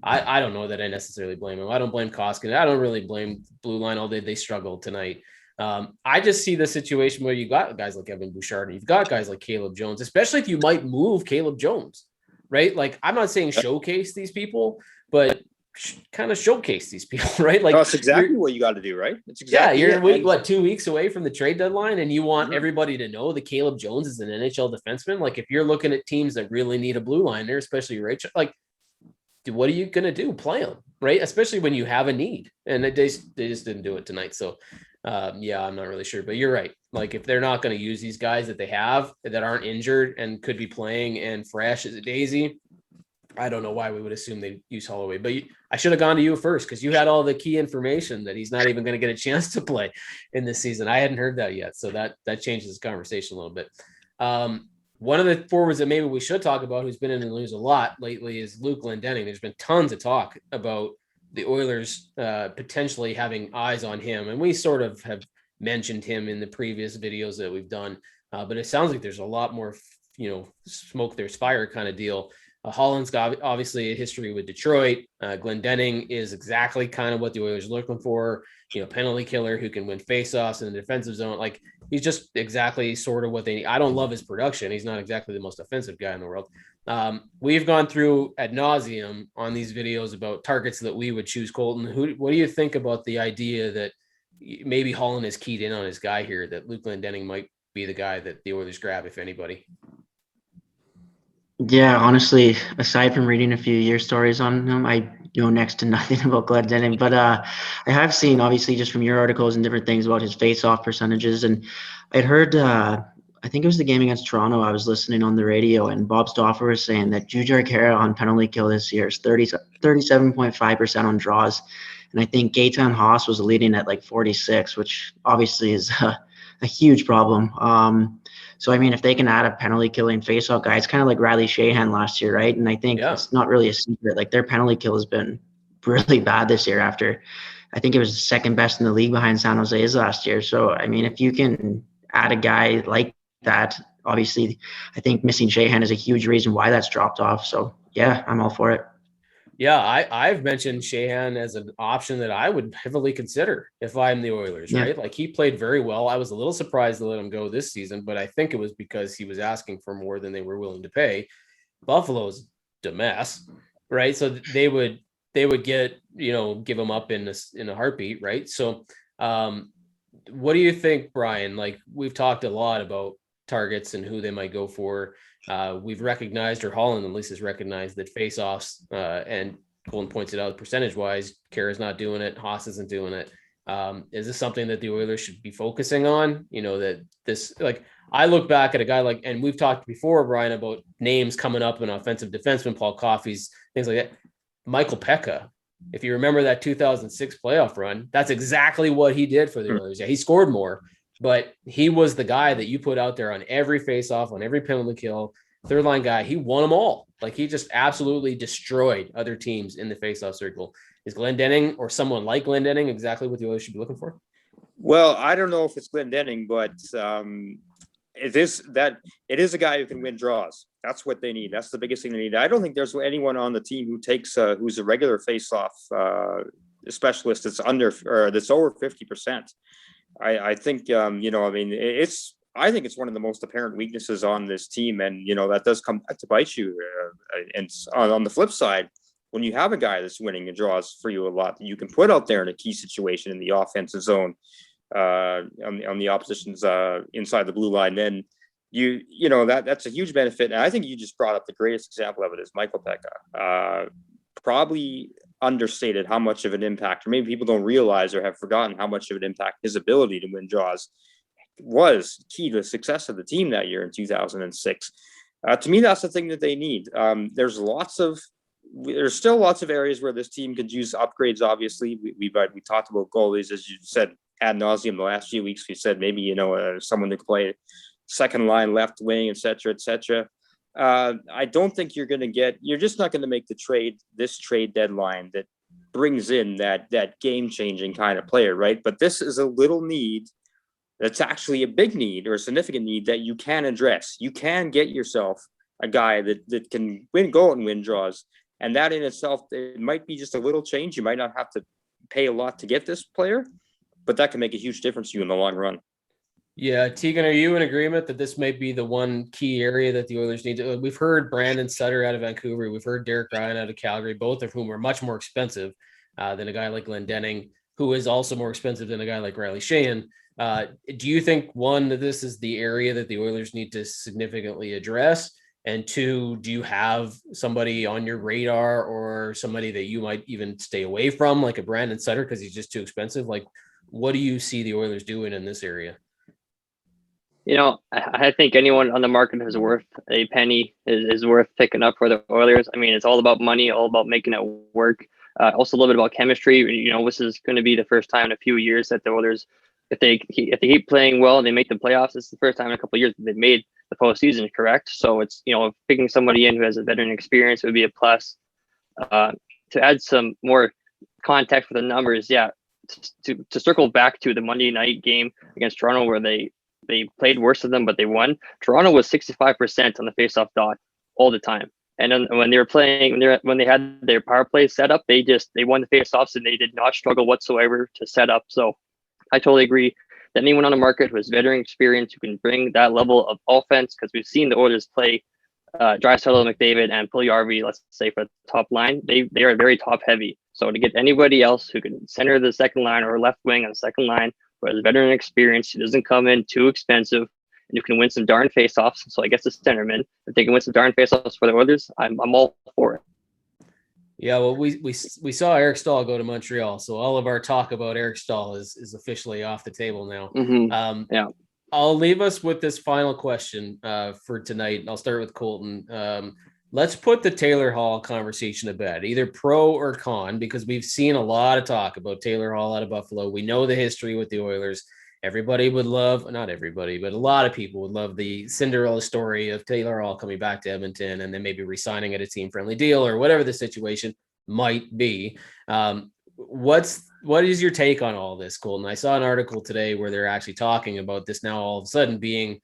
S2: I don't know that I necessarily blame him. I don't blame Koskinen. I don't really blame Blue Line all day. They struggled tonight. I just see the situation where you got guys like Evan Bouchard and you've got guys like Caleb Jones, especially if you might move Caleb Jones, right? Like I'm not saying showcase these people, but kind of showcase these people, right? Like
S4: that's exactly what you got to do, right? It's exactly
S2: you're 2 weeks away from the trade deadline, and you want everybody to know that Caleb Jones is an NHL defenseman. Like if you're looking at teams that really need a blue liner, especially Rachel, like. What are you going to do? Play them, right? Especially when you have a need. And they just didn't do it tonight. So, I'm not really sure. But you're right. Like, if they're not going to use these guys that they have that aren't injured and could be playing and fresh as a daisy, I don't know why we would assume they'd use Holloway. But I should have gone to you first because you had all the key information that he's not even going to get a chance to play in this season. I hadn't heard that yet. So that changes the conversation a little bit. One of the forwards that maybe we should talk about who's been in the news a lot lately is Luke Glendening. There's been tons of talk about the Oilers potentially having eyes on him. And we sort of have mentioned him in the previous videos that we've done. But it sounds like there's a lot more, smoke, there's fire kind of deal. Holland's got obviously a history with Detroit. Glendening is exactly kind of what the Oilers are looking for. Penalty killer who can win faceoffs in the defensive zone. Like he's just exactly sort of what they need. I don't love his production. He's not exactly the most offensive guy in the world. We've gone through ad nauseum on these videos about targets that we would choose. Colton, what do you think about the idea that maybe Holland is keyed in on his guy here, that Luke Glendening might be the guy that the Oilers grab, if anybody?
S3: Yeah, honestly, aside from reading a few year stories on him, I know next to nothing about Glendening. But I have seen, obviously, just from your articles and different things about his face-off percentages. And I'd heard, I think it was the game against Toronto, I was listening on the radio, and Bob Stauffer was saying that Jujhar Khaira on penalty kill this year is 37.5% on draws. And I think Gaetan Haas was leading at like 46, which obviously is a huge problem. So, I mean, if they can add a penalty killing faceoff guy, it's kind of like Riley Sheahan last year, right? And I think it's not really a secret. Like, their penalty kill has been really bad this year after I think it was the second best in the league behind San Jose's last year. So, I mean, if you can add a guy like that, obviously, I think missing Sheahan is a huge reason why that's dropped off. So, yeah, I'm all for it.
S2: Yeah, I've mentioned Sheahan as an option that I would heavily consider if I'm the Oilers, right? Like, he played very well. I was a little surprised to let him go this season, but I think it was because he was asking for more than they were willing to pay. Buffalo's a mess, right? So they would get, give him up in a heartbeat, right? So what do you think, Brian? Like, we've talked a lot about targets and who they might go for. We've recognized, or Holland at least has recognized, that faceoffs, and Colton points it out, percentage-wise, Kara's not doing it, Haas isn't doing it. Is this something that the Oilers should be focusing on? That this, like, I look back at a guy like, and we've talked before, Brian, about names coming up in offensive defenseman, Paul Coffey's, things like that. Michael Pekka, if you remember that 2006 playoff run, that's exactly what he did for the Oilers. Yeah, he scored more, but he was the guy that you put out there on every faceoff, on every penalty kill, third line guy. He won them all. Like, he just absolutely destroyed other teams in the faceoff circle. Is Glendening, or someone like Glendening, exactly what the Oilers should be looking for?
S4: Well, I don't know if it's Glendening, but it is a guy who can win draws. That's what they need. That's the biggest thing they need. I don't think there's anyone on the team who takes who's a regular faceoff specialist that's under or that's over 50%. I think I think it's one of the most apparent weaknesses on this team, and that does come to bite you. And on the flip side, when you have a guy that's winning and draws for you a lot, that you can put out there in a key situation in the offensive zone, on the opposition's inside the blue line, then that's a huge benefit. And I think you just brought up the greatest example of it is Michael Pekka. Probably understated how much of an impact, or maybe people don't realize or have forgotten how much of an impact his ability to win draws was key to the success of the team that year in 2006. To me, that's the thing that they need. There's still lots of areas where this team could use upgrades. Obviously, we talked about goalies, as you said, ad nauseum the last few weeks. We said maybe someone to play second line, left wing, et cetera. I don't think you're just not going to make this trade deadline that brings in that game changing kind of player, right? But this is a little need that's actually a big need, or a significant need, that you can address. You can get yourself a guy that can go out and win draws. And that in itself, it might be just a little change. You might not have to pay a lot to get this player, but that can make a huge difference to you in the long run.
S2: Yeah, Teagan, are you in agreement that this may be the one key area that the Oilers need to? We've heard Brandon Sutter out of Vancouver. We've heard Derek Ryan out of Calgary, both of whom are much more expensive than a guy like Glendening, who is also more expensive than a guy like Riley Sheahan. Do you think, one, that this is the area that the Oilers need to significantly address? And two, do you have somebody on your radar, or somebody that you might even stay away from, like a Brandon Sutter, because he's just too expensive? Like, what do you see the Oilers doing in this area?
S5: I think anyone on the market who's worth a penny is worth picking up for the Oilers. I mean, it's all about money, all about making it work. Also a little bit about chemistry. This is going to be the first time in a few years that the Oilers, if they keep playing well and they make the playoffs, it's the first time in a couple of years that they've made the postseason, correct? So it's, picking somebody in who has a veteran experience would be a plus. To add some more context for the numbers, to circle back to the Monday night game against Toronto, where they played worse than them, but they won. Toronto was 65% on the faceoff dot all the time. And then when they were playing, when they had their power play set up, they won the faceoffs, and they did not struggle whatsoever to set up. So I totally agree that anyone on the market who has veteran experience, who can bring that level of offense, because we've seen the Oilers play Draisaitl, McDavid, and Puljujarvi, let's say, for the top line, they are very top heavy. So to get anybody else who can center the second line or left wing on the second line, who has veteran experience, who doesn't come in too expensive, and who can win some darn faceoffs. So I guess the centerman, if they can win some darn faceoffs for the Oilers, I'm all for it.
S2: Yeah, well, we saw Eric Staal go to Montreal, so all of our talk about Eric Staal is officially off the table now.
S5: Yeah.
S2: I'll leave us with this final question for tonight. I'll start with Colton. Let's put the Taylor Hall conversation to bed, either pro or con, because we've seen a lot of talk about Taylor Hall out of Buffalo. We know the history with the Oilers. everybody would love, not everybody, but a lot of people would love the Cinderella story of Taylor Hall coming back to Edmonton and then maybe re-signing at a team-friendly deal or whatever the situation might be. What is your take on all this, Colton? I saw an article today where they're actually talking about this now all of a sudden being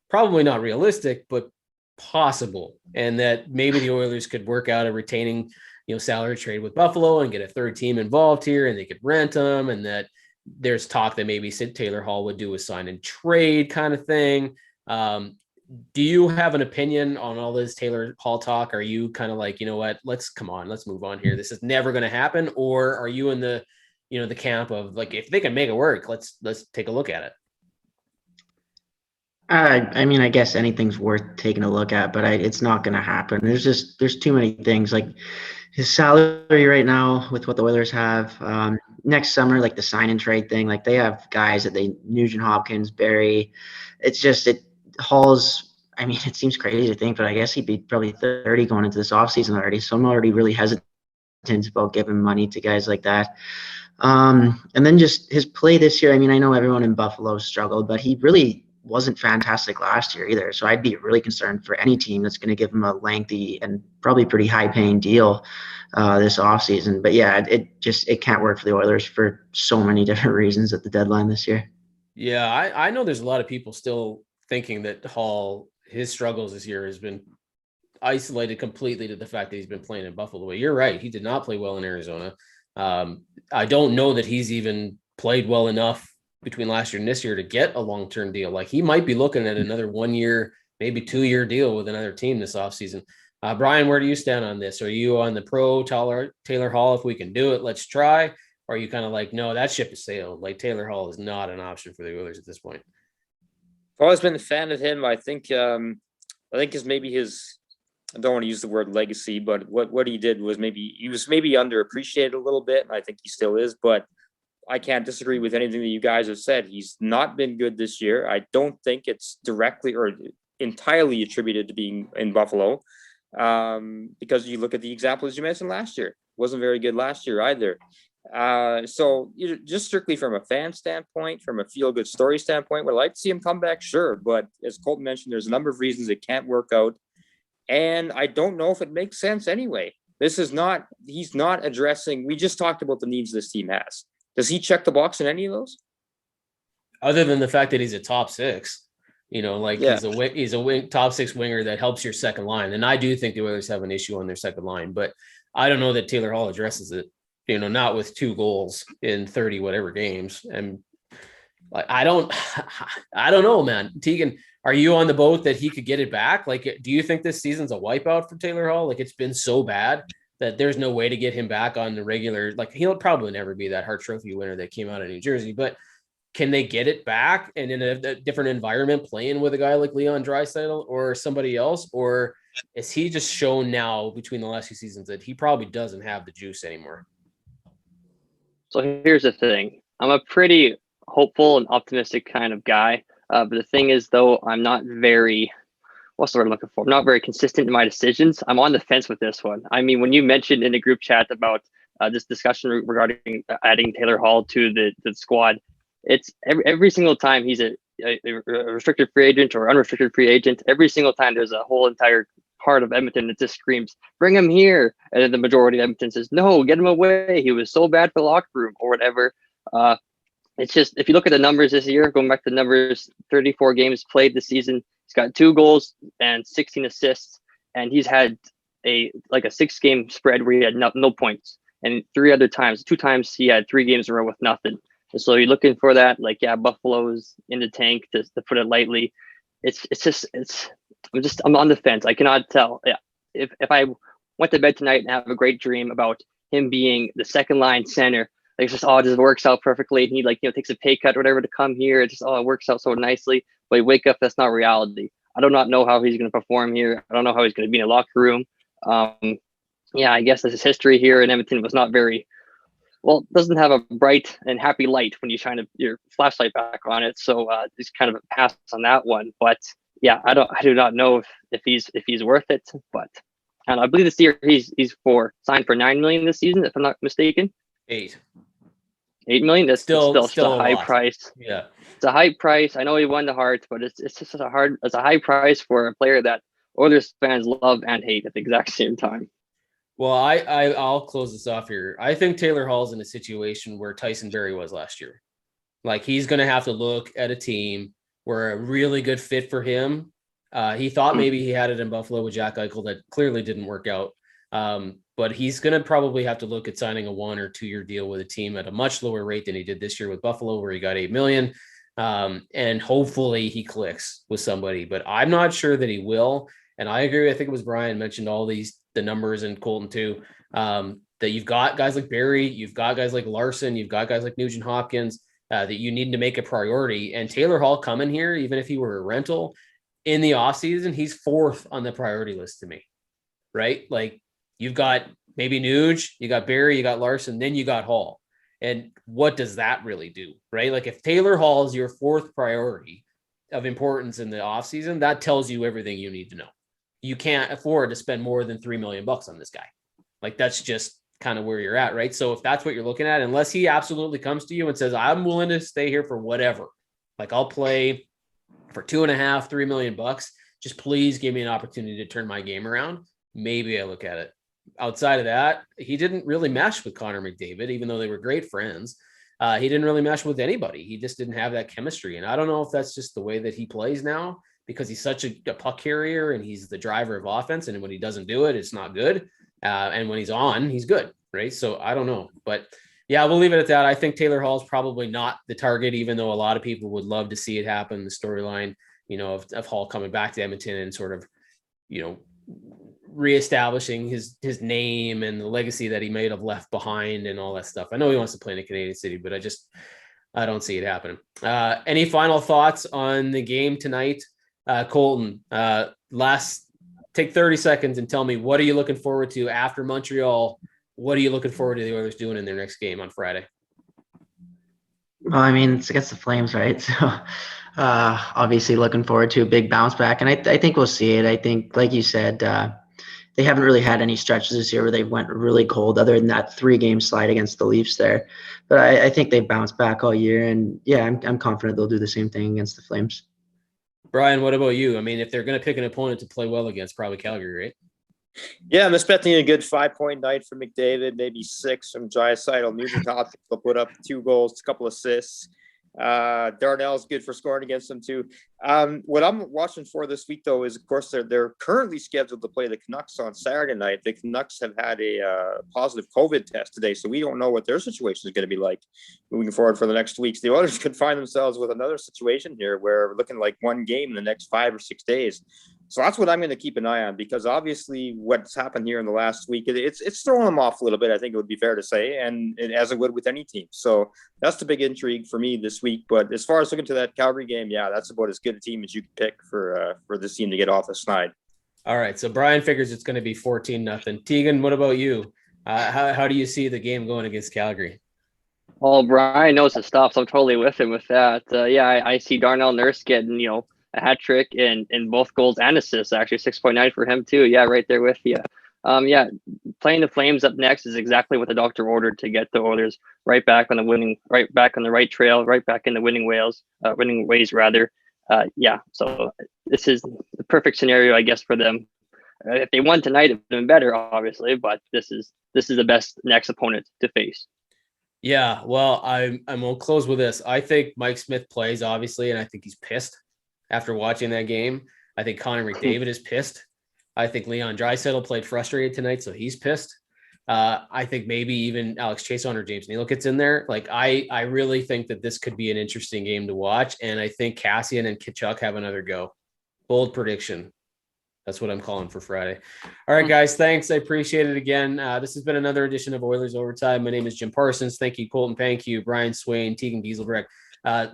S2: probably not realistic, but possible, and that maybe the Oilers could work out a retaining, salary trade with Buffalo and get a third team involved here, and they could rent them, and that there's talk that maybe Sid Taylor Hall would do a sign and trade kind of thing. Do you have an opinion on all this Taylor Hall talk? Are you kind of like, you know what, let's move on here. This is never going to happen. Or are you in the camp of like, if they can make it work, let's take a look at it?
S3: I mean, I guess anything's worth taking a look at, but it's not going to happen. There's too many things. Like his salary right now with what the Oilers have, next summer, like the sign and trade thing, like they have guys that Nugent Hopkins, Barry. Hall's, I mean, it seems crazy to think, but I guess he'd be probably 30 going into this offseason already. So I'm already really hesitant about giving money to guys like that. And then just his play this year. I mean, I know everyone in Buffalo struggled, but he really wasn't fantastic last year either. So I'd be really concerned for any team that's going to give him a lengthy and probably pretty high paying deal this offseason. But yeah, it can't work for the Oilers for so many different reasons at the deadline this year.
S2: Yeah, I know there's a lot of people still thinking that Hall, his struggles this year has been isolated completely to the fact that he's been playing in Buffalo. But you're right. He did not play well in Arizona. I don't know that he's even played well enough between last year and this year to get a long-term deal. Like he might be looking at another 1 year, maybe 2 year deal with another team this offseason. Brian, where do you stand on this? Are you on the pro Taylor Hall? If we can do it, let's try. Or are you kind of like, no, that ship has sailed. Like Taylor Hall is not an option for the Oilers at this point.
S4: I've always been a fan of him. I think his I don't want to use the word legacy, but what he did was he was underappreciated a little bit. And I think he still is, but I can't disagree with anything that you guys have said. He's not been good this year. I don't think it's directly or entirely attributed to being in Buffalo, because you look at the examples you mentioned last year. Wasn't very good last year either. So just strictly from a fan standpoint, from a feel-good story standpoint, would I like to see him come back? Sure. But as Colton mentioned, there's a number of reasons it can't work out. And I don't know if it makes sense anyway. He's not addressing, we just talked about the needs this team has. Does he check the box in any of those?
S2: Other than the fact that he's a top six, he's a top six winger that helps your second line. And I do think the Oilers have an issue on their second line, but I don't know that Taylor Hall addresses it, not with 2 goals in 30 whatever games. And I don't know, man. Teagan, are you on the boat that he could get it back? Like, do you think this season's a wipeout for Taylor Hall? Like, it's been so bad that there's no way to get him back on the regular. Like, he'll probably never be that Hart Trophy winner that came out of New Jersey, but can they get it back and in a different environment playing with a guy like Leon Draisaitl or somebody else? Or is he just shown now between the last few seasons that he probably doesn't have the juice anymore?
S5: So here's the thing. I'm a pretty hopeful and optimistic kind of guy. But the thing is, though, I'm not very, what's the word I'm looking for? I'm not very consistent in my decisions. I'm on the fence with this one. I mean, when you mentioned in the group chat about this discussion regarding adding Taylor Hall to the squad, it's every single time he's a restricted free agent or unrestricted free agent, every single time there's a whole entire part of Edmonton that just screams, bring him here. And then the majority of Edmonton says, no, get him away. He was so bad for the locker room or whatever. It's just, if you look at the numbers this year, going back to the numbers, 34 games played this season, he's got 2 goals and 16 assists. And he's had a 6-game spread where he had no points. And 2 times he had 3 games in a row with nothing. And so you're looking for that, Buffalo's in the tank, to put it lightly. I'm on the fence. I cannot tell. Yeah. If I went to bed tonight and have a great dream about him being the second line center, it's just, it just works out perfectly. And he takes a pay cut or whatever to come here. It just, it works out so nicely. But you wake up, that's not reality. I do not know how he's going to perform here. I don't know how he's going to be in a locker room. I guess his history here in Edmonton was not very well. Doesn't have a bright and happy light when you shine your flashlight back on it. So it's kind of a pass on that one. But yeah, I do not know if he's worth it. But I believe this year he's signed for $9 million this season, if I'm not mistaken.
S2: 8
S5: $8 million. That's still a high
S2: lot.
S5: price.
S2: Yeah.
S5: it's a high price. I know he won the Hearts, but it's just it's a high price for a player that Oilers fans love and hate at the exact same time.
S2: Well, I'll close this off here. I think Taylor Hall's in a situation where Tyson Barrie was last year. Like, he's going to have to look at a team where a really good fit for him. He thought maybe he had it in Buffalo with Jack Eichel. That clearly didn't work out. But he's going to probably have to look at signing a 1 or 2 year deal with a team at a much lower rate than he did this year with Buffalo, where he got $8 million. And hopefully he clicks with somebody, but I'm not sure that he will. And I agree. I think it was Brian mentioned all the numbers, and Colton too, that you've got guys like Barrie, you've got guys like Larson, you've got guys like Nugent Hopkins, that you need to make a priority. And Taylor Hall coming here, even if he were a rental in the offseason, he's 4th on the priority list to me, right? Like, you've got maybe Nuge, you got Barrie, you got Larson, then you got Hall. And what does that really do, right? Like, if Taylor Hall is your 4th priority of importance in the offseason, that tells you everything you need to know. You can't afford to spend more than $3 million on this guy. Like, that's just kind of where you're at, right? So if that's what you're looking at, unless he absolutely comes to you and says, I'm willing to stay here for whatever, like, I'll play for $2.5, $3 million, just please give me an opportunity to turn my game around, maybe I look at it. Outside of that, he didn't really mesh with Connor McDavid, even though they were great friends. He didn't really mesh with anybody. He just didn't have that chemistry. And I don't know if that's just the way that he plays now, because he's such a puck carrier and he's the driver of offense. And when he doesn't do it, it's not good. And when he's on, he's good, right? So I don't know. But yeah, we'll leave it at that. I think Taylor Hall is probably not the target, even though a lot of people would love to see it happen. The storyline, of Hall coming back to Edmonton and sort of, reestablishing his name and the legacy that he may have left behind and all that stuff. I know he wants to play in a Canadian city, but I don't see it happening. Any final thoughts on the game tonight? Colton, take 30 seconds and tell me, what are you looking forward to after Montreal? What are you looking forward to the Oilers doing in their next game on Friday?
S3: Well, I mean, it's against the Flames, right? So obviously looking forward to a big bounce back. And I think we'll see it. I think, like you said, they haven't really had any stretches this year where they went really cold, other than that 3-game slide against the Leafs there. But I think they bounced back all year. And yeah, I'm confident they'll do the same thing against the Flames.
S2: Brian, what about you? I mean, if they're going to pick an opponent to play well against, probably Calgary, right?
S4: Yeah, I'm expecting a good 5-point night from McDavid, maybe 6 from Draisaitl. Nugent Hopkins will put up 2 goals, a couple assists. Darnell's good for scoring against them too. What I'm watching for this week, though, is, of course, they're currently scheduled to play the Canucks on Saturday night. The Canucks have had a positive COVID test today, so we don't know what their situation is going to be like moving forward for the next weeks. The Oilers could find themselves with another situation here where we're looking like one game in the next 5 or 6 days. So that's what I'm going to keep an eye on, because obviously what's happened here in the last week, it's throwing them off a little bit, I think it would be fair to say, and as it would with any team. So that's the big intrigue for me this week. But as far as looking to that Calgary game, yeah, that's about as good a team as you can pick for this team to get off the snide.
S2: All right. So Brian figures it's going to be 14-0. Teagan, what about you? How do you see the game going against Calgary?
S5: Well, Brian knows his stuff, so I'm totally with him with that. I see Darnell Nurse getting, a hat trick in both goals and assists, actually 6.9 for him too. Yeah, right there with you. Playing the Flames up next is exactly what the doctor ordered to get the Oilers right back on the right trail, right back in the winning ways rather. So this is the perfect scenario, I guess, for them. If they won tonight, it would have been better, obviously, but this is the best next opponent to face.
S2: Yeah, well, I'm gonna close with this. I think Mike Smith plays, obviously, and I think he's pissed after watching that game. I think Connor McDavid is pissed. I think Leon Draisaitl played frustrated tonight, so he's pissed. I think maybe even Alex Chiasson or James Neal gets in there. Like, I really think that this could be an interesting game to watch, and I think Cassian and Tkachuk have another go. Bold prediction. That's what I'm calling for Friday. All right, guys, thanks. I appreciate it again. This has been another edition of Oilers Overtime. My name is Jim Parsons. Thank you, Colton Pankiw, Brian Swane Teagan Giselbrecht.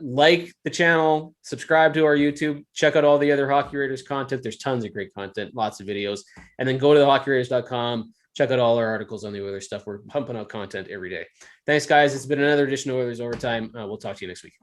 S2: Like the channel, subscribe to our YouTube, check out all the other Hockey Raiders content. There's tons of great content, lots of videos. And then go to thehockeyraiders.com, check out all our articles on the Oilers stuff. We're pumping out content every day. Thanks, guys. It's been another edition of Oilers Overtime. We'll talk to you next week.